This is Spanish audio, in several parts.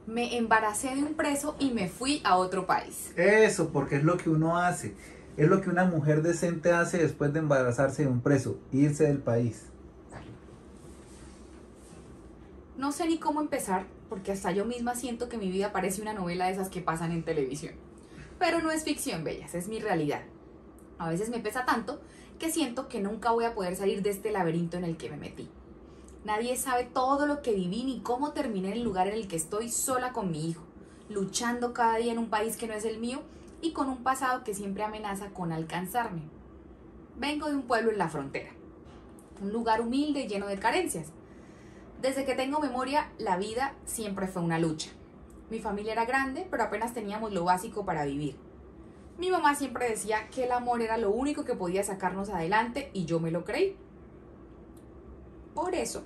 Me embaracé de un preso y me fui a otro país. Eso, porque es lo que uno hace. Es lo que una mujer decente hace después de embarazarse de un preso, irse del país. No sé ni cómo empezar, porque hasta yo misma siento que mi vida parece una novela de esas que pasan en televisión. Pero no es ficción, bellas, es mi realidad. A veces me pesa tanto que siento que nunca voy a poder salir de este laberinto en el que me metí. Nadie sabe todo lo que viví ni cómo terminé en el lugar en el que estoy sola con mi hijo, luchando cada día en un país que no es el mío y con un pasado que siempre amenaza con alcanzarme. Vengo de un pueblo en la frontera, un lugar humilde y lleno de carencias. Desde que tengo memoria, la vida siempre fue una lucha. Mi familia era grande, pero apenas teníamos lo básico para vivir. Mi mamá siempre decía que el amor era lo único que podía sacarnos adelante y yo me lo creí. Por eso,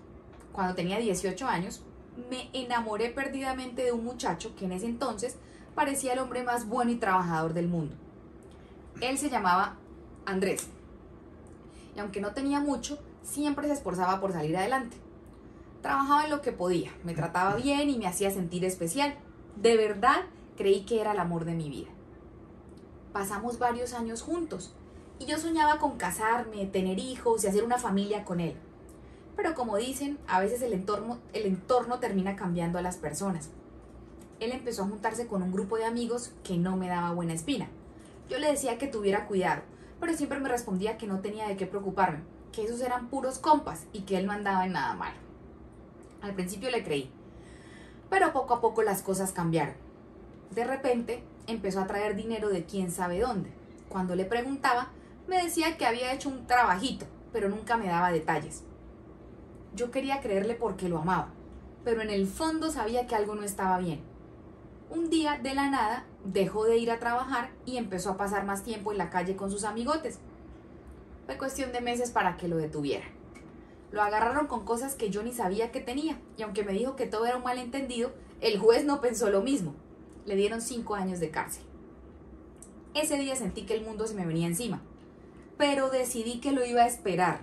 cuando tenía 18 años, me enamoré perdidamente de un muchacho que en ese entonces parecía el hombre más bueno y trabajador del mundo. Él se llamaba Andrés, y aunque no tenía mucho, siempre se esforzaba por salir adelante. Trabajaba en lo que podía, me trataba bien y me hacía sentir especial. De verdad, creí que era el amor de mi vida. Pasamos varios años juntos, y yo soñaba con casarme, tener hijos y hacer una familia con él. Pero como dicen, a veces el entorno termina cambiando a las personas. Él empezó a juntarse con un grupo de amigos que no me daba buena espina. Yo le decía que tuviera cuidado, pero siempre me respondía que no tenía de qué preocuparme, que esos eran puros compas y que él no andaba en nada malo. Al principio le creí, pero poco a poco las cosas cambiaron. De repente empezó a traer dinero de quién sabe dónde. Cuando le preguntaba, me decía que había hecho un trabajito, pero nunca me daba detalles. Yo quería creerle porque lo amaba, pero en el fondo sabía que algo no estaba bien. Un día, de la nada, dejó de ir a trabajar y empezó a pasar más tiempo en la calle con sus amigotes. Fue cuestión de meses para que lo detuvieran. Lo agarraron con cosas que yo ni sabía que tenía, y aunque me dijo que todo era un malentendido, el juez no pensó lo mismo. Le dieron 5 años de cárcel. Ese día sentí que el mundo se me venía encima, pero decidí que lo iba a esperar,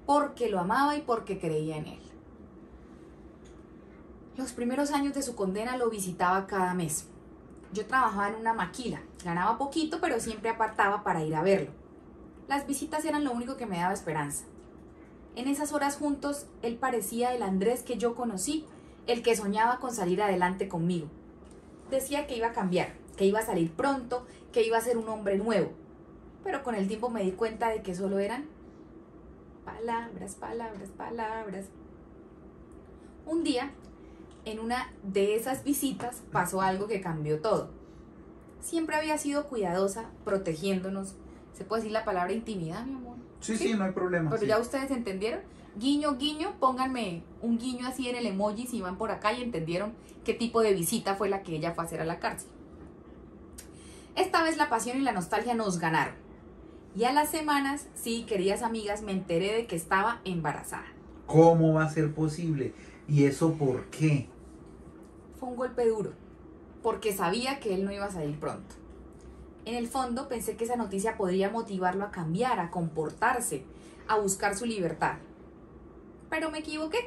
porque lo amaba y porque creía en él. Los primeros años de su condena lo visitaba cada mes. Yo trabajaba en una maquila, ganaba poquito, pero siempre apartaba para ir a verlo. Las visitas eran lo único que me daba esperanza. En esas horas juntos, él parecía el Andrés que yo conocí, el que soñaba con salir adelante conmigo. Decía que iba a cambiar, que iba a salir pronto, que iba a ser un hombre nuevo. Pero con el tiempo me di cuenta de que solo eran palabras, palabras, palabras. Un día, en una de esas visitas, pasó algo que cambió todo. Siempre había sido cuidadosa, protegiéndonos. ¿Se puede decir la palabra intimidad, mi amor? Sí, no hay problema. Pero Sí. ya ustedes entendieron. Guiño, guiño, pónganme un guiño así en el emoji si van por acá y entendieron qué tipo de visita fue la que ella fue a hacer a la cárcel. Esta vez la pasión y la nostalgia nos ganaron. Y a las semanas, sí, queridas amigas, me enteré de que estaba embarazada. ¿Cómo va a ser posible? ¿Y eso por qué? Fue un golpe duro, porque sabía que él no iba a salir pronto. En el fondo pensé que esa noticia podría motivarlo a cambiar, a comportarse, a buscar su libertad. Pero me equivoqué.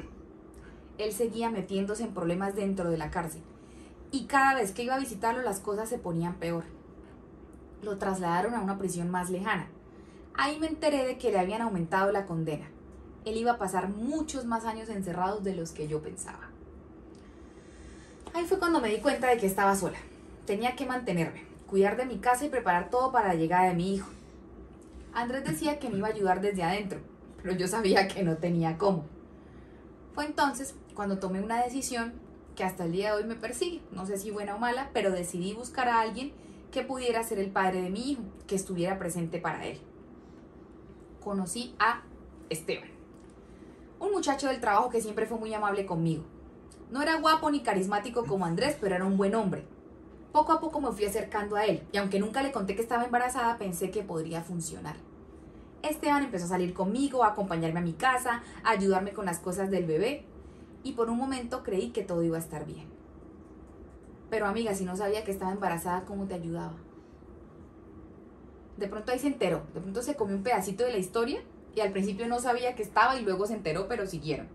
Él seguía metiéndose en problemas dentro de la cárcel. Y cada vez que iba a visitarlo las cosas se ponían peor. Lo trasladaron a una prisión más lejana. Ahí me enteré de que le habían aumentado la condena. Él iba a pasar muchos más años encerrados de los que yo pensaba. Ahí fue cuando me di cuenta de que estaba sola. Tenía que mantenerme, cuidar de mi casa y preparar todo para la llegada de mi hijo. Andrés decía que me iba a ayudar desde adentro, pero yo sabía que no tenía cómo. Fue entonces cuando tomé una decisión que hasta el día de hoy me persigue, no sé si buena o mala, pero decidí buscar a alguien que pudiera ser el padre de mi hijo, que estuviera presente para él. Conocí a Esteban, un muchacho del trabajo que siempre fue muy amable conmigo. No era guapo ni carismático como Andrés, pero era un buen hombre. Poco a poco me fui acercando a él, y aunque nunca le conté que estaba embarazada, pensé que podría funcionar. Esteban empezó a salir conmigo, a acompañarme a mi casa, a ayudarme con las cosas del bebé, y por un momento creí que todo iba a estar bien. Pero amiga, si no sabía que estaba embarazada, ¿cómo te ayudaba? De pronto ahí se enteró, de pronto se comió un pedacito de la historia, y al principio no sabía que estaba y luego se enteró, pero siguieron.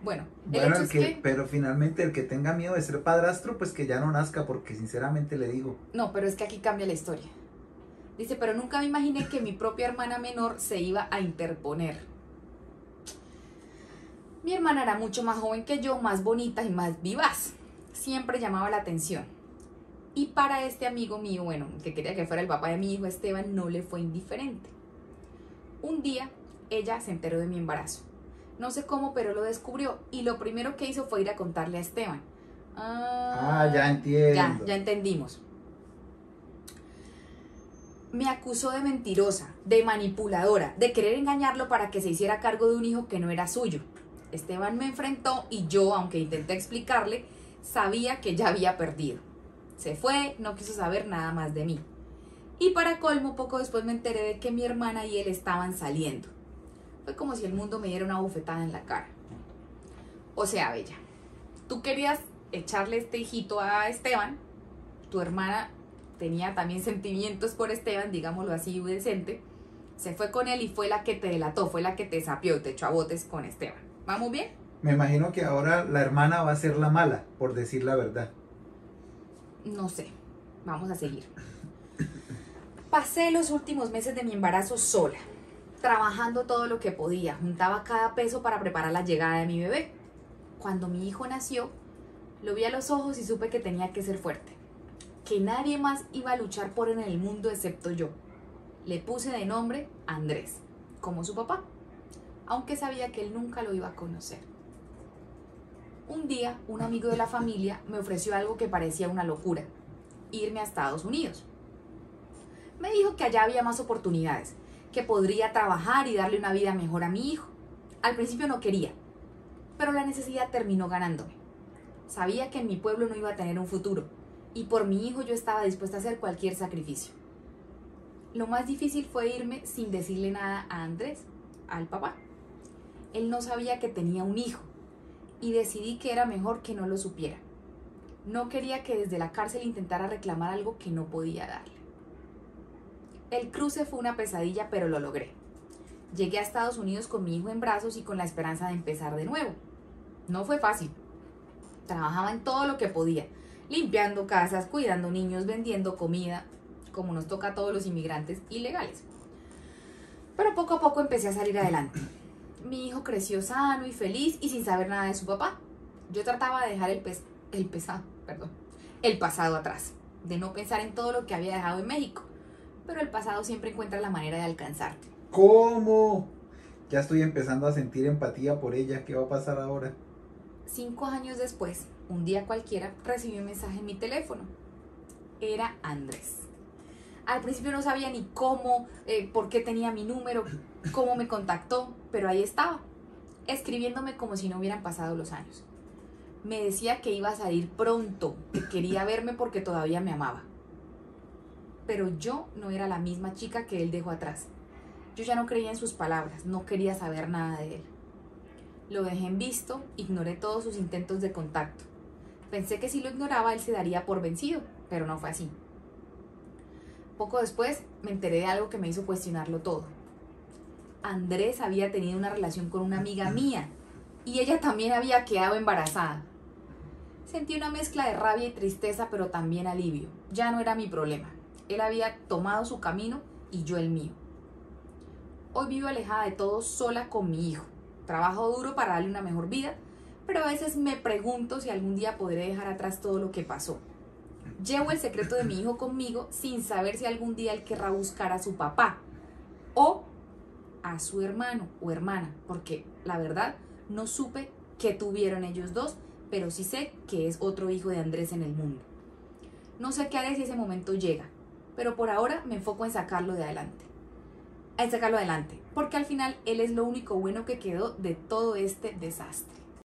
Bueno, el Bueno, hecho es que... pero finalmente el que tenga miedo de ser padrastro, pues que ya no nazca, porque sinceramente le digo. No, pero es que aquí cambia la historia. Dice, pero nunca me imaginé que mi propia hermana menor se iba a interponer. Mi hermana era mucho más joven que yo, más bonita y más vivaz. Siempre llamaba la atención. Y para este amigo mío, bueno, que quería que fuera el papá de mi hijo Esteban, no le fue indiferente. Un día, ella se enteró de mi embarazo. No sé cómo, pero lo descubrió. Y lo primero que hizo fue ir a contarle a Esteban. Ya entiendo. Ya entendimos. Me acusó de mentirosa, de manipuladora, de querer engañarlo para que se hiciera cargo de un hijo que no era suyo. Esteban me enfrentó y yo, aunque intenté explicarle, sabía que ya había perdido. Se fue, no quiso saber nada más de mí. Y para colmo, poco después me enteré de que mi hermana y él estaban saliendo. Fue como si el mundo me diera una bofetada en la cara. O sea, Bella, tú querías echarle este hijito a Esteban, tu hermana tenía también sentimientos por Esteban, digámoslo así, decente, se fue con él y fue la que te delató, fue la que te sapió, te echó a botes con Esteban. ¿Vamos bien? Me imagino que ahora la hermana va a ser la mala, por decir la verdad. No sé, vamos a seguir. Pasé los últimos meses de mi embarazo sola, trabajando todo lo que podía, juntaba cada peso para preparar la llegada de mi bebé. Cuando mi hijo nació, lo vi a los ojos y supe que tenía que ser fuerte, que nadie más iba a luchar por él en el mundo excepto yo. Le puse de nombre Andrés, como su papá, aunque sabía que él nunca lo iba a conocer. Un día, un amigo de la familia me ofreció algo que parecía una locura, irme a Estados Unidos. Me dijo que allá había más oportunidades, que podría trabajar y darle una vida mejor a mi hijo. Al principio no quería, pero la necesidad terminó ganándome. Sabía que en mi pueblo no iba a tener un futuro, y por mi hijo yo estaba dispuesta a hacer cualquier sacrificio. Lo más difícil fue irme sin decirle nada a Andrés, al papá. Él no sabía que tenía un hijo, y decidí que era mejor que no lo supiera. No quería que desde la cárcel intentara reclamar algo que no podía darle. El cruce fue una pesadilla, pero lo logré. Llegué a Estados Unidos con mi hijo en brazos y con la esperanza de empezar de nuevo. No fue fácil. Trabajaba en todo lo que podía, limpiando casas, cuidando niños, vendiendo comida, como nos toca a todos los inmigrantes ilegales. Pero poco a poco empecé a salir adelante. Mi hijo creció sano y feliz y sin saber nada de su papá. Yo trataba de dejar el pasado atrás, de no pensar en todo lo que había dejado en México. Pero el pasado siempre encuentra la manera de alcanzarte. ¿Cómo? Ya estoy empezando a sentir empatía por ella. ¿Qué va a pasar ahora? 5 años después, un día cualquiera, recibí un mensaje en mi teléfono. Era Andrés. Al principio no sabía ni cómo, por qué tenía mi número, cómo me contactó, pero ahí estaba, escribiéndome como si no hubieran pasado los años. Me decía que iba a salir pronto, que quería verme porque todavía me amaba. Pero yo no era la misma chica que él dejó atrás. Yo ya no creía en sus palabras, no quería saber nada de él. Lo dejé en visto, ignoré todos sus intentos de contacto. Pensé que si lo ignoraba él se daría por vencido, pero no fue así. Poco después me enteré de algo que me hizo cuestionarlo todo. Andrés había tenido una relación con una amiga mía y ella también había quedado embarazada. Sentí una mezcla de rabia y tristeza, pero también alivio. Ya no era mi problema. Él había tomado su camino y yo el mío. Hoy vivo alejada de todo, sola con mi hijo. Trabajo duro para darle una mejor vida, pero a veces me pregunto si algún día podré dejar atrás todo lo que pasó. Llevo el secreto de mi hijo conmigo sin saber si algún día él querrá buscar a su papá o a su hermano o hermana, porque la verdad no supe qué tuvieron ellos dos, pero sí sé que es otro hijo de Andrés en el mundo. No sé qué haré si ese momento llega, pero por ahora me enfoco en sacarlo adelante, porque al final él es lo único bueno que quedó de todo este desastre.